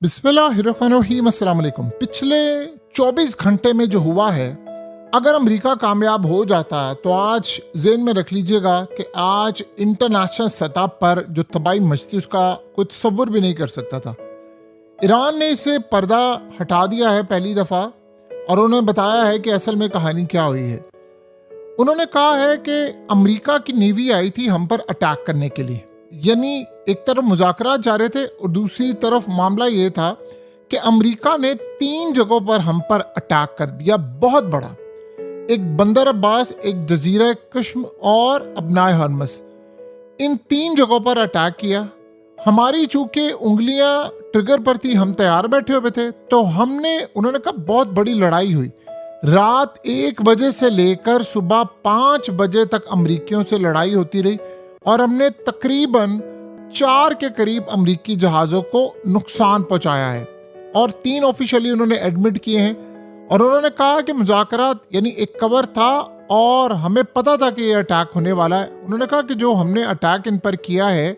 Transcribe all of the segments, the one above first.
बिस्मिल्लाहिर्रहमानिर्रहीम, अस्सलाम वालेकुम। पिछले 24 घंटे में जो हुआ है, अगर अमेरिका कामयाब हो जाता है तो आज ज़हन में रख लीजिएगा कि आज इंटरनेशनल सतह पर जो तबाही मचती उसका कोई तसव्वुर भी नहीं कर सकता था। ईरान ने इसे पर्दा हटा दिया है पहली दफ़ा, और उन्होंने बताया है कि असल में कहानी क्या हुई है। उन्होंने कहा है कि अमेरिका की नेवी आई थी हम पर अटैक करने के लिए, यानी एक तरफ मुज़ाकरात जा रहे थे और दूसरी तरफ मामला ये था कि अमेरिका ने 3 जगहों पर हम पर अटैक कर दिया, बहुत बड़ा। एक बंदर अब्बास, एक जजीरा कश्म और अबनाए हरमस, इन 3 जगहों पर अटैक किया। हमारी चूंकि उंगलियां ट्रिगर पर थी, हम तैयार बैठे हुए थे, तो उन्होंने कहा बहुत बड़ी लड़ाई हुई। रात 1 बजे से लेकर सुबह 5 बजे तक अमरीकियों से लड़ाई होती रही और हमने तकरीबन 4 के करीब अमरीकी जहाज़ों को नुकसान पहुंचाया है, और 3 ऑफिशियली उन्होंने एडमिट किए हैं। और उन्होंने कहा कि मुज़ाकरात यानी एक कवर था और हमें पता था कि ये अटैक होने वाला है। उन्होंने कहा कि जो हमने अटैक इन पर किया है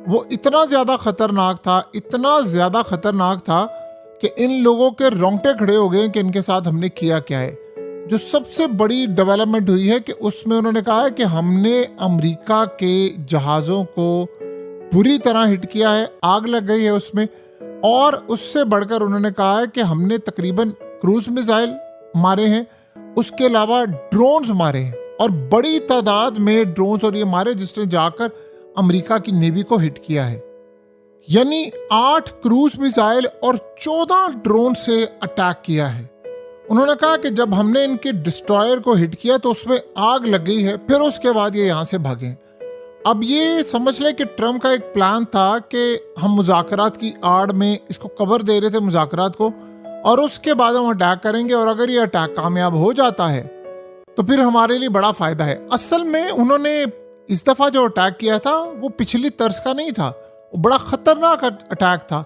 वो इतना ज़्यादा ख़तरनाक था, इतना ज़्यादा ख़तरनाक था कि इन लोगों के रोंगटे खड़े हो गए कि इनके साथ हमने किया क्या है। जो सबसे बड़ी डेवलपमेंट हुई है कि उसमें उन्होंने कहा है कि हमने अमेरिका के जहाज़ों को बुरी तरह हिट किया है, आग लग गई है उसमें। और उससे बढ़कर उन्होंने कहा है कि हमने तकरीबन क्रूज मिसाइल मारे हैं, उसके अलावा ड्रोन्स मारे हैं, और बड़ी तादाद में ड्रोन्स और ये मारे जिसने जाकर अमेरिका की नेवी को हिट किया है। यानी 8 क्रूज मिसाइल और 14 ड्रोन से अटैक किया है। उन्होंने कहा कि जब हमने इनके डिस्ट्रॉयर को हिट किया तो उसमें आग लग गई है, फिर उसके बाद ये यहाँ से भागे। अब ये समझ लें कि ट्रम्प का एक प्लान था कि हम मुज़ाकरात की आड़ में इसको कवर दे रहे थे मुज़ाकरात को, और उसके बाद हम अटैक करेंगे, और अगर ये अटैक कामयाब हो जाता है तो फिर हमारे लिए बड़ा फ़ायदा है। असल में उन्होंने इस दफ़ा जो अटैक किया था वो पिछली तर्ज का नहीं था, वो बड़ा ख़तरनाक अटैक था,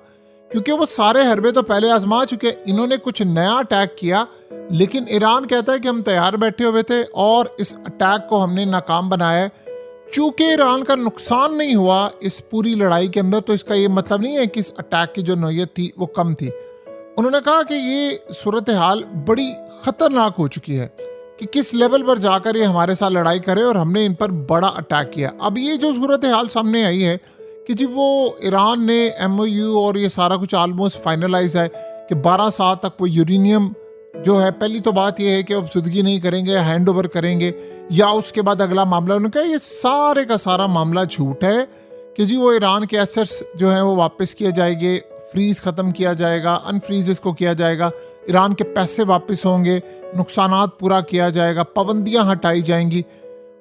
क्योंकि वो सारे हरबे तो पहले आजमा चुके। इन्होंने कुछ नया अटैक किया, लेकिन ईरान कहता है कि हम तैयार बैठे हुए थे और इस अटैक को हमने नाकाम बनाया है। चूंकि ईरान का नुकसान नहीं हुआ इस पूरी लड़ाई के अंदर, तो इसका ये मतलब नहीं है कि इस अटैक की जो नौयत थी वो कम थी। उन्होंने कहा कि ये सूरत हाल बड़ी ख़तरनाक हो चुकी है कि किस लेवल पर जाकर ये हमारे साथ लड़ाई करे, और हमने इन पर बड़ा अटैक किया। अब ये जो सूरत हाल सामने आई है कि जी वो ईरान ने MOU और ये सारा कुछ ऑलमोस्ट फाइनलाइज है कि 12 साल तक वो यूरेनियम जो है, पहली तो बात ये है कि अब सुदगी नहीं करेंगे, हैंड ओवर करेंगे, या उसके बाद अगला मामला। उन्होंने कहा ये सारे का सारा मामला झूठ है कि जी वो ईरान के एसेट्स जो हैं वो वापस किए जाएंगे, फ्रीज ख़त्म किया जाएगा, अनफ्रीज इसको किया जाएगा, ईरान के पैसे वापस होंगे, नुकसानात पूरा किया जाएगा, पाबंदियाँ हटाई जाएंगी।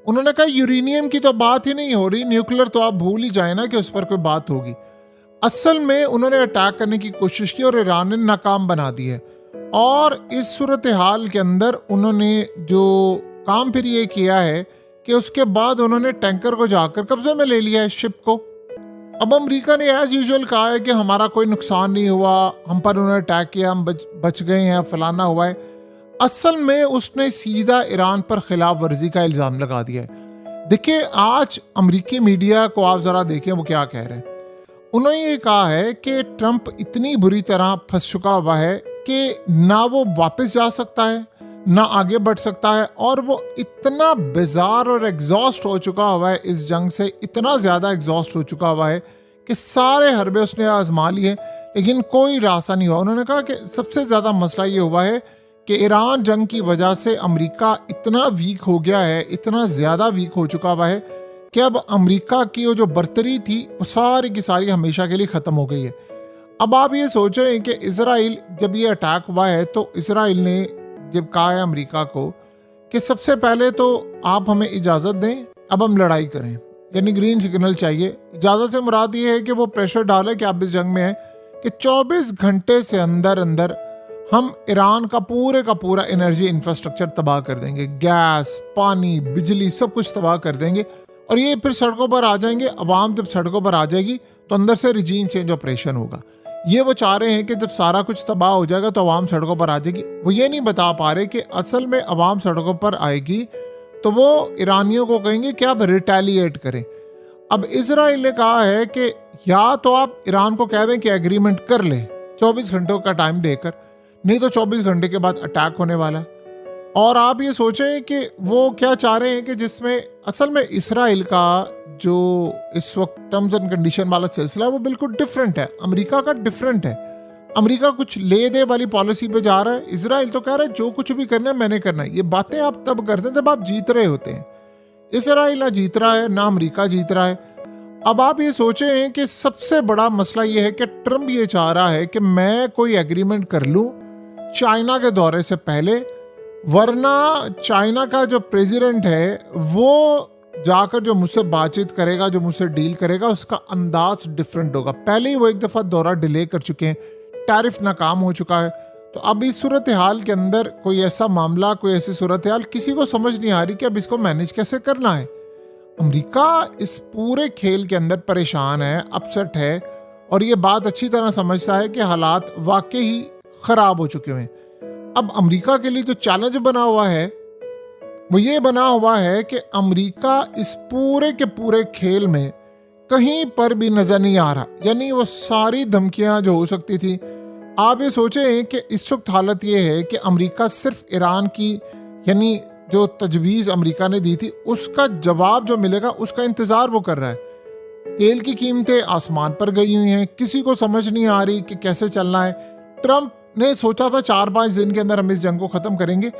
उन्होंने कहा यूरेनियम की तो बात ही नहीं हो रही, न्यूक्लियर तो आप भूल ही जाए ना कि उस पर कोई बात होगी। असल में उन्होंने अटैक करने की कोशिश की और ईरान ने नाकाम बना दी है। और इस सूरत हाल के अंदर उन्होंने जो काम फिर ये किया है कि उसके बाद उन्होंने टैंकर को जाकर कब्जे में ले लिया है, शिप को। अब अमेरिका ने एज यूजुअल कहा है कि हमारा कोई नुकसान नहीं हुआ, हम पर उन्होंने अटैक किया, हम बच गए हैं, फलाना हुआ है। असल में उसने सीधा ईरान पर खिलाफ वर्जी का इल्ज़ाम लगा दिया है। देखिए आज अमेरिकी मीडिया को आप ज़रा देखें वो क्या कह रहे हैं। उन्होंने ये कहा है कि ट्रंप इतनी बुरी तरह फंस चुका हुआ है कि ना वो वापस जा सकता है ना आगे बढ़ सकता है, और वो इतना बेजार और एग्जॉस्ट हो चुका हुआ है इस जंग से, इतना ज़्यादा एग्जॉस्ट हो चुका हुआ है कि सारे हरबे उसने आजमा लिए लेकिन कोई रास्ता नहीं हुआ। उन्होंने कहा कि सबसे ज़्यादा मसला ये हुआ है कि ईरान जंग की वजह से अमेरिका इतना वीक हो गया है, इतना ज़्यादा वीक हो चुका हुआ है कि अब अमेरिका की वो जो बर्तरी थी वो सारी की सारी हमेशा के लिए ख़त्म हो गई है। अब आप ये सोचें कि इजराइल जब ये अटैक हुआ है तो इजराइल ने जब कहा है अमेरिका को कि सबसे पहले तो आप हमें इजाज़त दें, अब हम लड़ाई करें, यानी ग्रीन सिग्नल चाहिए। इजाज़त से मुराद ये है कि वो प्रेशर डाले कि आप इस जंग में हैं कि 24 घंटे से अंदर अंदर हम ईरान का पूरा एनर्जी इंफ्रास्ट्रक्चर तबाह कर देंगे, गैस, पानी, बिजली सब कुछ तबाह कर देंगे, और ये फिर सड़कों पर आ जाएंगे। अवाम जब सड़कों पर आ जाएगी तो अंदर से रिजीम चेंज ऑपरेशन होगा। ये वो चाह रहे हैं कि जब सारा कुछ तबाह हो जाएगा तो अवाम सड़कों पर आ जाएगी। वो ये नहीं बता पा रहे कि असल में अवाम सड़कों पर आएगी तो वो ईरानियों को कहेंगे कि आप रिटेलिएट करें। अब इजराइल ने कहा है कि या तो आप ईरान को कह दें कि एग्रीमेंट कर ले, 24 घंटों का टाइम देकर, नहीं तो 24 घंटे के बाद अटैक होने वाला है। और आप ये सोचें कि वो क्या चाह रहे हैं कि जिसमें असल में इसराइल का जो इस वक्त टर्म्स एंड कंडीशन वाला सिलसिला है वो बिल्कुल डिफरेंट है, अमेरिका का डिफरेंट है। अमेरिका कुछ ले दे वाली पॉलिसी पे जा रहा है, इसराइल तो कह रहा है जो कुछ भी करना है मैंने करना है। ये बातें आप तब करते हैं जब आप जीत रहे होते हैं। इसराइल ना जीत रहा है ना अमेरिका जीत रहा है। अब आप ये सोचें कि सबसे बड़ा मसला ये है कि ट्रम्प ये चाह रहा है कि मैं कोई एग्रीमेंट कर लूं चाइना के दौरे से पहले, वरना चाइना का जो प्रेसिडेंट है वो जाकर जो मुझसे बातचीत करेगा, जो मुझसे डील करेगा, उसका अंदाज डिफरेंट होगा। पहले ही वो एक दफ़ा दौरा डिले कर चुके हैं, टैरिफ नाकाम हो चुका है। तो अब इस सूरत हाल के अंदर कोई ऐसा मामला, कोई ऐसी सूरत हाल किसी को समझ नहीं आ रही कि अब इसको मैनेज कैसे करना है। अमेरिका इस पूरे खेल के अंदर परेशान है, अपसेट है, और ये बात अच्छी तरह समझता है कि हालात वाकई ही ख़राब हो चुके हैं। अब अमेरिका के लिए जो चैलेंज बना हुआ है वो ये बना हुआ है कि अमेरिका इस पूरे के पूरे खेल में कहीं पर भी नज़र नहीं आ रहा। यानी वो सारी धमकियां जो हो सकती थी, आप ये सोचें कि इस वक्त हालत ये है कि अमेरिका सिर्फ ईरान की यानी जो तजवीज़ अमेरिका ने दी थी उसका जवाब जो मिलेगा उसका इंतज़ार वो कर रहा है। तेल की कीमतें आसमान पर गई हुई हैं, किसी को समझ नहीं आ रही कि कैसे चलना है। ट्रंप ने सोचा था 4-5 दिन के अंदर हम इस जंग को ख़त्म करेंगे,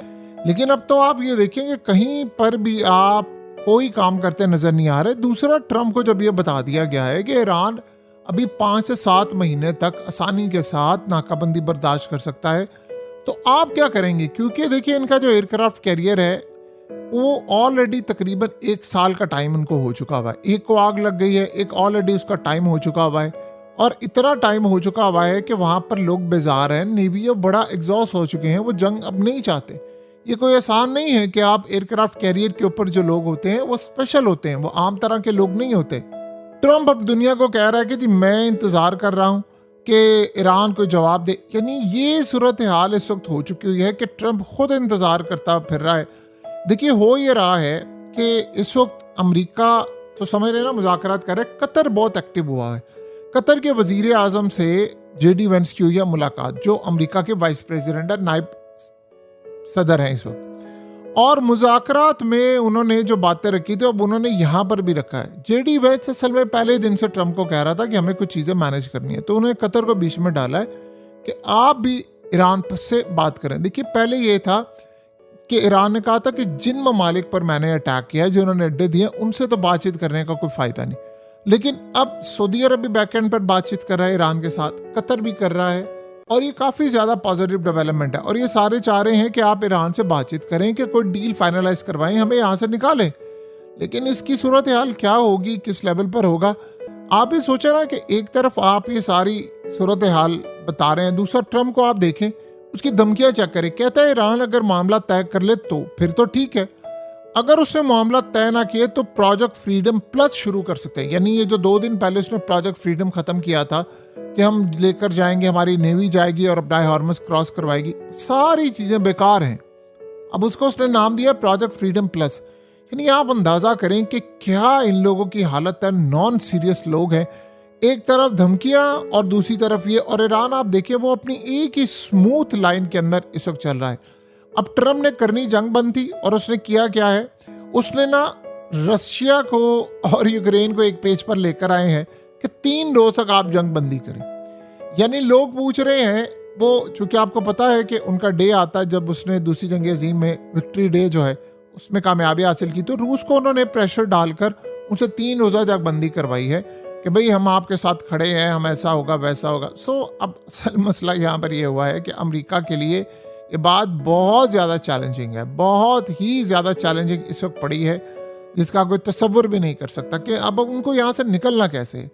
लेकिन अब तो आप ये देखेंगे कहीं पर भी आप कोई काम करते नज़र नहीं आ रहे। दूसरा, ट्रंप को जब ये बता दिया गया है कि ईरान अभी 5 से 7 महीने तक आसानी के साथ नाकाबंदी बर्दाश्त कर सकता है, तो आप क्या करेंगे? क्योंकि देखिए इनका जो एयरक्राफ्ट कैरियर है वो ऑलरेडी तकरीबन 1 साल का टाइम उनको हो चुका हुआ है। एक को आग लग गई है, एक ऑलरेडी उसका टाइम हो चुका हुआ है, और इतना टाइम हो चुका हुआ है कि वहाँ पर लोग बेजार हैं, नेवी बड़ा एग्जॉस्ट हो चुके हैं, वो जंग अब नहीं चाहते। ये कोई आसान नहीं है कि आप एयरक्राफ्ट कैरियर के ऊपर जो लोग होते हैं वो स्पेशल होते हैं, वो आम तरह के लोग नहीं होते। ट्रंप अब दुनिया को कह रहा है कि जी मैं इंतज़ार कर रहा हूँ कि ईरान को जवाब दे। यानी ये सूरत हाल इस वक्त हो चुकी हुई है कि ट्रंप खुद इंतज़ार करता फिर रहा है। देखिए हो ये रहा है कि इस वक्त अमेरिका तो समझ रहे ना मुज़ाकरात कर रहे, कतर बहुत एक्टिव हुआ है। कतर के वज़ीर आज़म से JD वेंस की हुई है मुलाकात, जो अमेरिका के वाइस प्रेसिडेंट है, नायब सदर हैं इस वक्त, और मुज़ाकरात में उन्होंने जो बातें रखी थी अब उन्होंने यहाँ पर भी रखा है। JD वेंस असल में पहले दिन से ट्रंप को कह रहा था कि हमें कुछ चीज़ें मैनेज करनी है, तो उन्होंने कतर को बीच में डाला है कि आप भी ईरान से बात करें। देखिए पहले ये था कि ईरान ने कहा था कि जिन ममालिक पर मैंने अटैक किया है, जो उन्होंने अड्डे दिए, उनसे तो बातचीत करने का कोई फ़ायदा नहीं। लेकिन अब सऊदी अरब भी बैकएंड पर बातचीत कर रहा है ईरान के साथ, कतर भी कर रहा है, और ये काफ़ी ज़्यादा पॉजिटिव डेवलपमेंट है। और ये सारे चाह रहे हैं कि आप ईरान से बातचीत करें कि कोई डील फाइनलाइज करवाएं, हमें यहाँ से निकालें। लेकिन इसकी सूरत हाल क्या होगी, किस लेवल पर होगा? आप ये सोचें ना कि एक तरफ आप ये सारी सूरत हाल बता रहे हैं, दूसरा ट्रंप को आप देखें, उसकी धमकियाँ चेक करें। कहता है ईरान अगर मामला तय कर ले तो फिर तो ठीक है, अगर उसने मामला तय ना किए तो प्रोजेक्ट फ्रीडम प्लस शुरू कर सकते हैं। यानी ये जो 2 दिन पहले उसने प्रोजेक्ट फ्रीडम ख़त्म किया था कि हम लेकर जाएंगे, हमारी नेवी जाएगी और अपना हॉर्मस क्रॉस करवाएगी, सारी चीज़ें बेकार हैं। अब उसको उसने नाम दिया प्रोजेक्ट फ्रीडम प्लस। यानी आप अंदाज़ा करें कि क्या इन लोगों की हालत है, नॉन सीरियस लोग हैं। एक तरफ धमकियाँ और दूसरी तरफ ये, और ईरान आप देखिए वो अपनी एक ही स्मूथ लाइन के अंदर इस वक्त चल रहा है। अब ट्रंप ने करनी जंग बंद थी और उसने किया क्या है, उसने ना रशिया को और यूक्रेन को एक पेज पर लेकर आए हैं कि 3 रोज तक आप जंग बंदी करें। यानी लोग पूछ रहे हैं, वो चूंकि आपको पता है कि उनका डे आता है जब उसने दूसरी जंग अजीम में विक्ट्री डे जो है उसमें कामयाबी हासिल की, तो रूस को उन्होंने प्रेशर डालकर उनसे 3 रोज़ा जंग बंदी करवाई है कि भाई हम आपके साथ खड़े हैं, हम ऐसा होगा वैसा होगा। अब असल मसला यहाँ पर ये हुआ है कि अमेरिका के लिए ये बात बहुत ज़्यादा चैलेंजिंग है, बहुत ही ज़्यादा चैलेंजिंग इस वक्त पड़ी है, जिसका कोई तसव्वुर भी नहीं कर सकता कि अब उनको यहाँ से निकलना कैसे।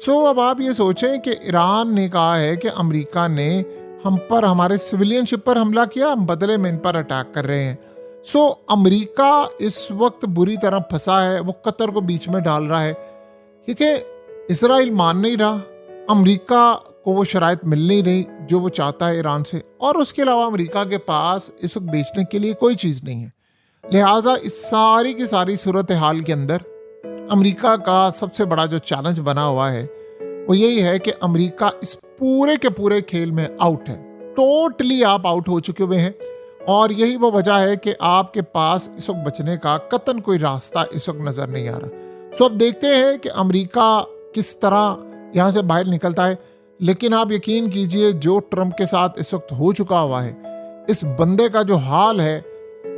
अब आप ये सोचें कि ईरान ने कहा है कि अमेरिका ने हम पर, हमारे सिविलियन शिप पर हमला किया, हम बदले में इन पर अटैक कर रहे हैं। अमेरिका इस वक्त बुरी तरह फंसा है, वो कतर को बीच में डाल रहा है क्योंकि इसराइल मान नहीं रहा, अमेरिका को वो शराइत मिल नहीं रही जो वो चाहता है ईरान से, और उसके अलावा अमेरिका के पास इस वक्त बेचने के लिए कोई चीज़ नहीं है। लिहाजा इस सारी की सारी सूरत हाल के अंदर अमेरिका का सबसे बड़ा जो चैलेंज बना हुआ है वो यही है कि अमेरिका इस पूरे के पूरे खेल में आउट है, टोटली आप आउट हो चुके हुए हैं। और यही वो वजह है कि आपके पास इस वक्त बचने का कतन कोई रास्ता इस वक्त नज़र नहीं आ रहा। सो अब देखते हैं कि अमेरिका किस तरह यहाँ से बाहर निकलता है। लेकिन आप यकीन कीजिए, जो ट्रंप के साथ इस वक्त हो चुका हुआ है, इस बंदे का जो हाल है,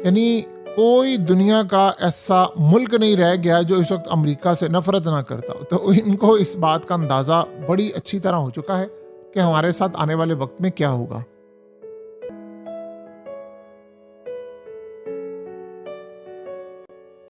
यानी कोई दुनिया का ऐसा मुल्क नहीं रह गया जो इस वक्त अमेरिका से नफरत ना करता हो। तो इनको इस बात का अंदाज़ा बड़ी अच्छी तरह हो चुका है कि हमारे साथ आने वाले वक्त में क्या होगा।